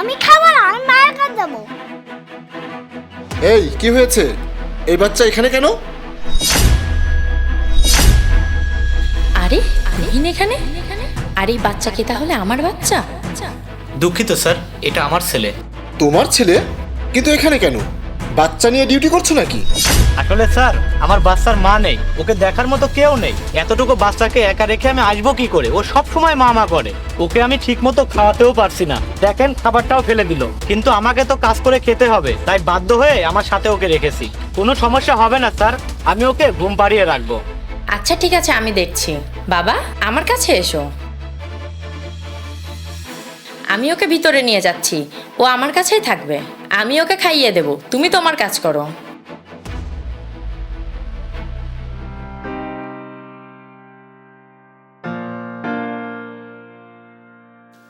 আমি খাবো না, আমি মায়ের কাছে যাবো। এই কি হয়েছে? এই বাচ্চা এখানে কেন? আরে তুহিন এখানে? আর এই বাচ্চা কি তাহলে আমার বাচ্চা? দুঃখিত স্যার, এটা আমার ছেলে। তোমার ছেলে? কিন্তু এখানে কেন? বাচ্চা নিয়ে ডিউটি করছো নাকি? আসলে স্যার, আমার বাচ্চার মা নেই, ওকে দেখার মতো কেউ নেই। এতটুকু বাচ্চাকে একা রেখে আমি আসবো কি করে? ও সব সময় মা করে। ওকে আমি ঠিক মতো খাওয়াতেও পারছি না, দেখেন খাবারটাও ফেলে দিল। কিন্তু আমাকে তো কাজ করে খেতে হবে, তাই বাধ্য হয়ে আমার সাথে ওকে রেখেছি। কোনো সমস্যা হবে না স্যার, আমি ওকে ঘুম পাড়িয়ে রাখবো। আচ্ছা ঠিক আছে, আমি দেখছি। বাবা আমার কাছে এসো, আমি ওকে ভিতরে নিয়ে যাচ্ছি। ও আমার কাছেই থাকবে, আমি ওকে খাইয়ে দেব, তুমি তোমার কাজ করো।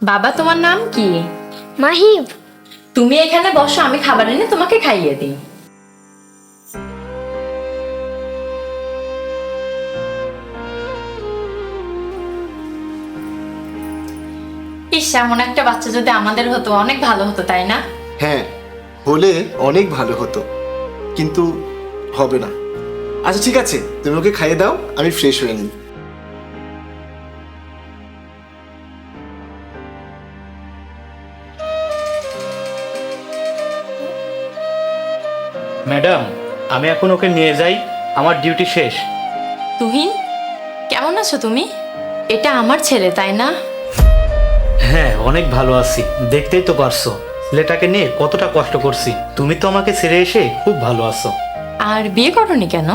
বাবা তোমার নাম কি? মাহিব। তুমি এখানে বসো, আমি খাবার এনে তোমাকে খাইয়ে দিই। ইস, এমন একটা বাচ্চা যদি আমাদের হতো অনেক ভালো হতো, তাই না? হ্যাঁ, হলে অনেক ভালো হতো, কিন্তু হবে না। আচ্ছা ঠিক আছে, তুমি ওকে খাইয়ে দাও, আমি ফ্রেশ হয়ে নিই। ম্যাডাম, আমি এখন ওকে নিয়ে যাই, আমার ডিউটি শেষ। তুহিন, কেমন আছো তুমি? এটা আমার ছেলে, তাই না? হ্যাঁ, অনেক ভালো আছি, দেখতেই তো পারছো ছেলেটাকে নিয়ে কতটা কষ্ট করছি। তুমি তো আমাকে ছেড়ে এসে খুব ভালো আছো। আর বিয়ে করনি কেন?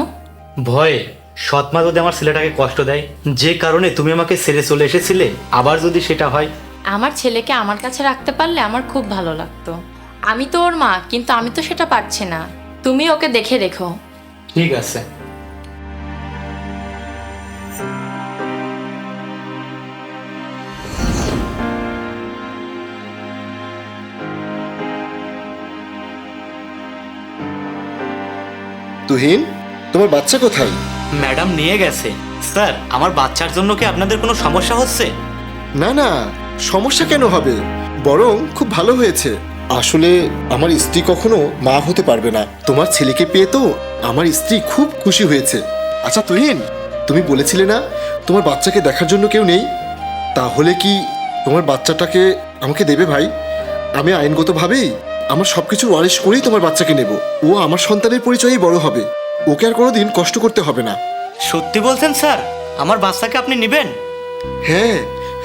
ভয়ে। সৎ মা যদি আমার ছেলেটাকে কষ্ট দেয়, যে কারণে তুমি আমাকে ছেড়ে চলে এসেছিলে, আবার যদি সেটা হয়। আমার ছেলেকে আমার কাছে রাখতে পারলে আমার খুব ভালো লাগতো। আমি তো ওর মা, কিন্তু আমি তো সেটা পারছি না। তুমি ওকে দেখে রেখো। ঠিক আছে। তুহিন, তোমার বাচ্চা কোথায়? ম্যাডাম নিয়ে গেছে। স্যার, আমার বাচ্চার জন্য কি আপনাদের কোনো সমস্যা হচ্ছে? না না, সমস্যা কেন হবে, বরং খুব ভালো হয়েছে। আসলে আমার স্ত্রী কখনো মা হতে পারবে না, তোমার ছেলেকে পেয়ে তো আমার স্ত্রী খুব খুশি হয়েছে। আচ্ছা তুহিন, তুমি বলেছিলে না তোমার বাচ্চাকে দেখার জন্য কেউ নেই? তাহলে কি তোমার বাচ্চাটাকে আমাকে দেবে ভাই? আমি আইনগতভাবেই আমার সবকিছু ওয়ারিশ করেই তোমার বাচ্চাকে নেব। ও আমার সন্তানের পরিচয়েই বড় হবে, ওকে আর কোনোদিন কষ্ট করতে হবে না। সত্যি বলছেন স্যার? আমার বাচ্চাকে আপনি নেবেন? হ্যাঁ,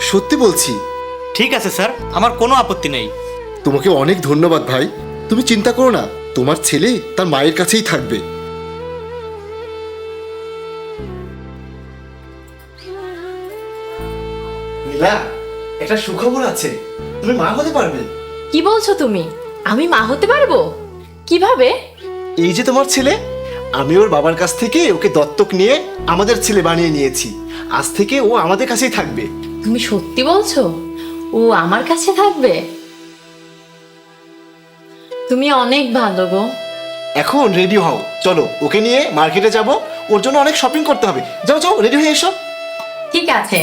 সত্যি বলছি। ঠিক আছে স্যার, আমার কোনো আপত্তি নেই। তোমাকে অনেক ধন্যবাদ ভাই। তুমি চিন্তা করো না, তোমার ছেলে তার মায়ের কাছেই থাকবে। নীলা, একটা সুখবর আছে, তুমি মা হতে পারবে। কি বলছো তুমি? আমি মা হতে পারবো? কিভাবে? এই যে তোমার ছেলে, আমি ওর বাবার কাছ থেকে ওকে দত্তক নিয়ে আমাদের ছেলে বানিয়ে নিয়েছি। আজ থেকে ও আমাদের কাছেই থাকবে। তুমি সত্যি বলছো? ও আমার কাছে থাকবে? তুমি অনেক ভালো গো। এখন রেডি হও, চলো ওকে নিয়ে মার্কেটে যাব, ওর জন্য অনেক শপিং করতে হবে। যাও যাও, রেডি হয়ে এসো। ঠিক আছে।